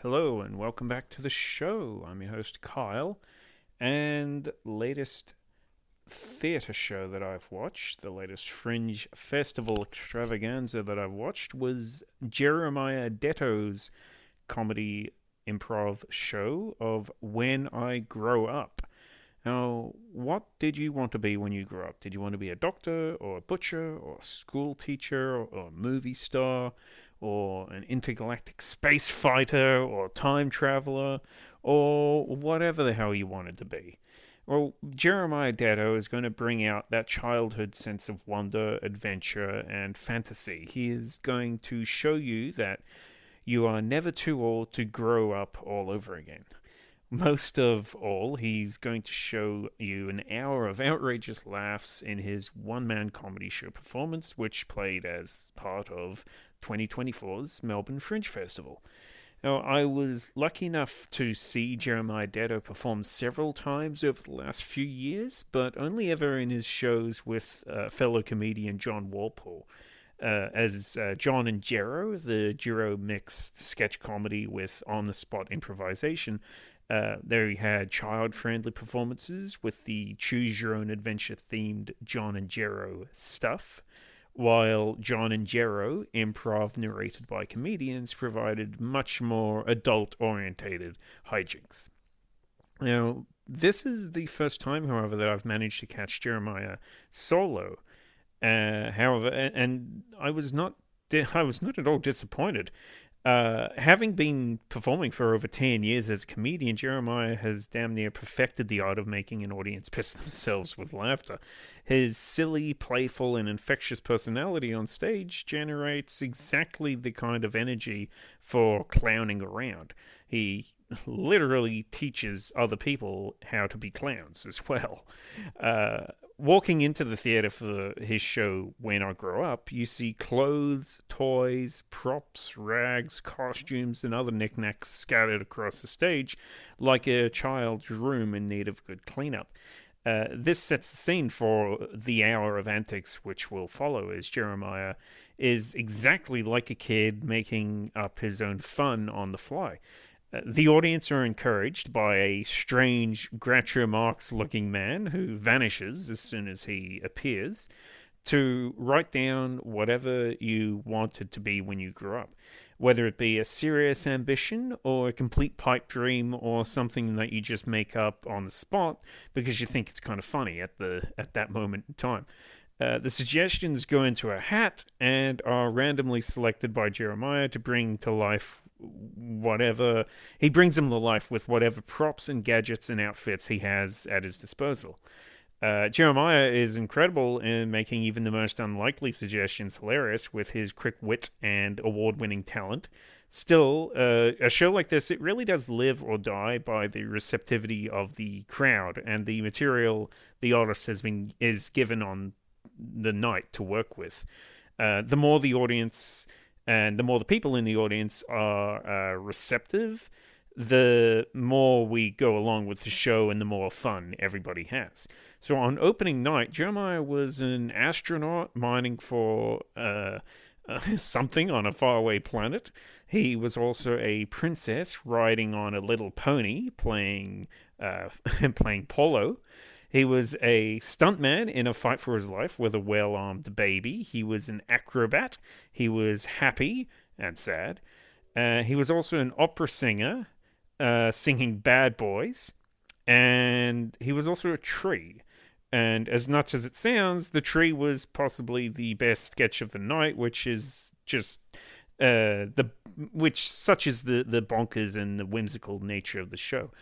Hello and welcome back to the show. I'm your host Kyle, and latest theatre show that I've watched, the latest Fringe Festival extravaganza that I've watched was Jeremiah Detto's comedy improv show of When I Grow Up. Now, what did you want to be when you grew up? Did you want to be a doctor, or a butcher, or a school teacher, or a movie star, or an intergalactic space fighter, or time traveler, or whatever the hell you wanted to be? Well, Jeremiah Detto is going to bring out that childhood sense of wonder, adventure, and fantasy. He is going to show you that you are never too old to grow up all over again. Most of all, he's going to show you an hour of outrageous laughs in his one man comedy show performance, which played as part of 2024's Melbourne Fringe Festival. Now, I was lucky enough to see Jeremiah Detto perform several times over the last few years, but only ever in his shows with fellow comedian John Walpole. As John and Jero, the Jero mixed sketch comedy with on the spot improvisation. There he had child friendly performances with the Choose Your Own Adventure themed John and Jero stuff, while John and Jero, improv narrated by comedians, provided much more adult orientated hijinks. Now, this is the first time, however, that I've managed to catch Jeremiah solo. However, and I was not at all disappointed. Having been performing for over 10 years as a comedian, Jeremiah has damn near perfected the art of making an audience piss themselves with laughter. His silly, playful, and infectious personality on stage generates exactly the kind of energy for clowning around. He literally teaches other people how to be clowns as well. Uh, Walking into the theater for his show When I Grow Up, you see clothes, toys, props, rags, costumes, and other knickknacks scattered across the stage like a child's room in need of good cleanup. This sets the scene for the hour of antics which will follow, as Jeremiah is exactly like a kid making up his own fun on the fly. The audience are encouraged by a strange Groucho Marx looking man who vanishes as soon as he appears to write down whatever you wanted to be when you grew up, whether it be a serious ambition or a complete pipe dream or something that you just make up on the spot because you think it's kind of funny at that moment in time. The suggestions go into a hat and are randomly selected by Jeremiah to bring to life whatever he brings them to life with whatever props and gadgets and outfits he has at his disposal. Jeremiah is incredible in making even the most unlikely suggestions hilarious with his quick wit and award winning talent. Still, a show like this, it really does live or die by the receptivity of the crowd and the material the artist is given on the night to work with. The more the audience and the more the people in the audience are receptive, the more we go along with the show and the more fun everybody has. So on opening night, Jeremiah was an astronaut mining for something on a faraway planet. He was also a princess riding on a little pony playing playing polo. He was a stuntman in a fight for his life with a well armed baby. He was an acrobat. He was happy and sad. He was also an opera singer, singing Bad Boys. And he was also a tree. And as nuts as it sounds, the tree was possibly the best sketch of the night, which is just the which such is the bonkers and the whimsical nature of the show.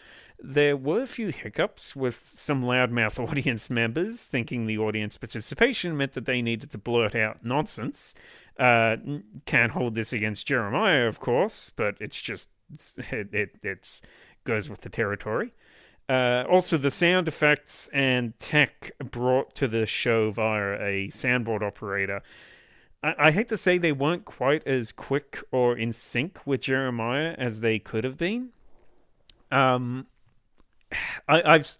There were a few hiccups with some loudmouth audience members thinking the audience participation meant that they needed to blurt out nonsense. Can't hold this against Jeremiah, of course, but it's goes with the territory. Also, the sound effects and tech brought to the show via a soundboard operator. I hate to say they weren't quite as quick or in sync with Jeremiah as they could have been. Um, I've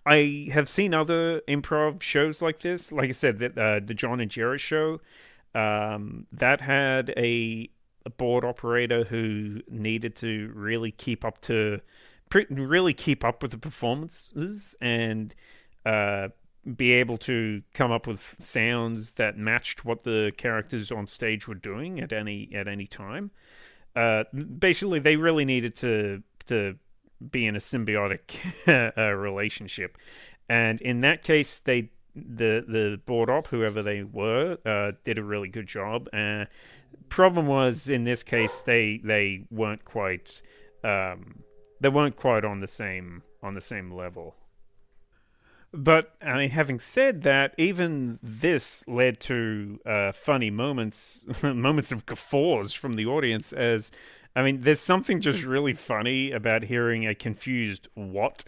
I have seen other improv shows like this. Like I said, that the John and Jared show that had a board operator who needed to really keep up with the performances and uh, be able to come up with sounds that matched what the characters on stage were doing at any time. Basically, they really needed to be in a symbiotic relationship, and in that case, the board op, whoever they were, did a really good job. Problem was, in this case, they weren't quite on the same level. But I mean, having said that, even this led to funny moments, moments of guffaws from the audience. As I mean, there's something just really funny about hearing a confused "what"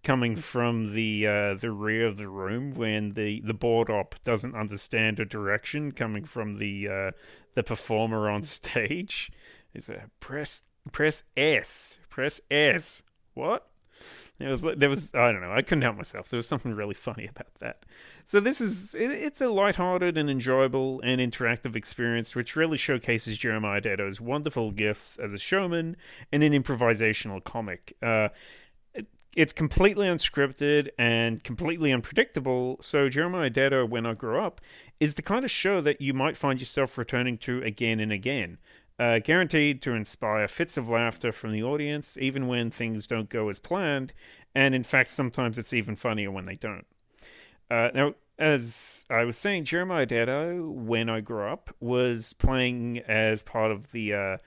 coming from the rear of the room when the board op doesn't understand a direction coming from the performer on stage. Is a press S. What? There was I don't know, I couldn't help myself. There was something really funny about that. So it's a light-hearted and enjoyable and interactive experience which really showcases Jeremiah Detto's wonderful gifts as a showman and an improvisational comic. It's completely unscripted and completely unpredictable. So Jeremiah Detto, When I Grow Up, is the kind of show that you might find yourself returning to again and again. Guaranteed to inspire fits of laughter from the audience, even when things don't go as planned. And in fact, sometimes it's even funnier when they don't. Now, as I was saying, Jeremiah Detto, When I Grew Up, was playing as part of the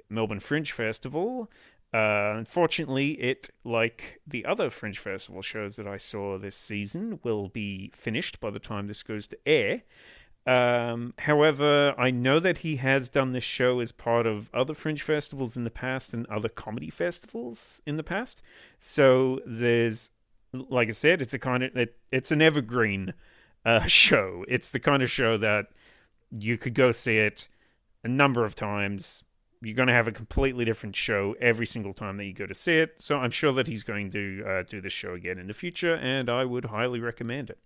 Melbourne Fringe Festival. Unfortunately, it, like the other Fringe Festival shows that I saw this season, will be finished by the time this goes to air. However, I know that he has done this show as part of other Fringe festivals in the past and other comedy festivals in the past. So like I said, it's an evergreen show. It's the kind of show that you could go see it a number of times. You're going to have a completely different show every single time that you go to see it. So I'm sure that he's going to do this show again in the future, and I would highly recommend it.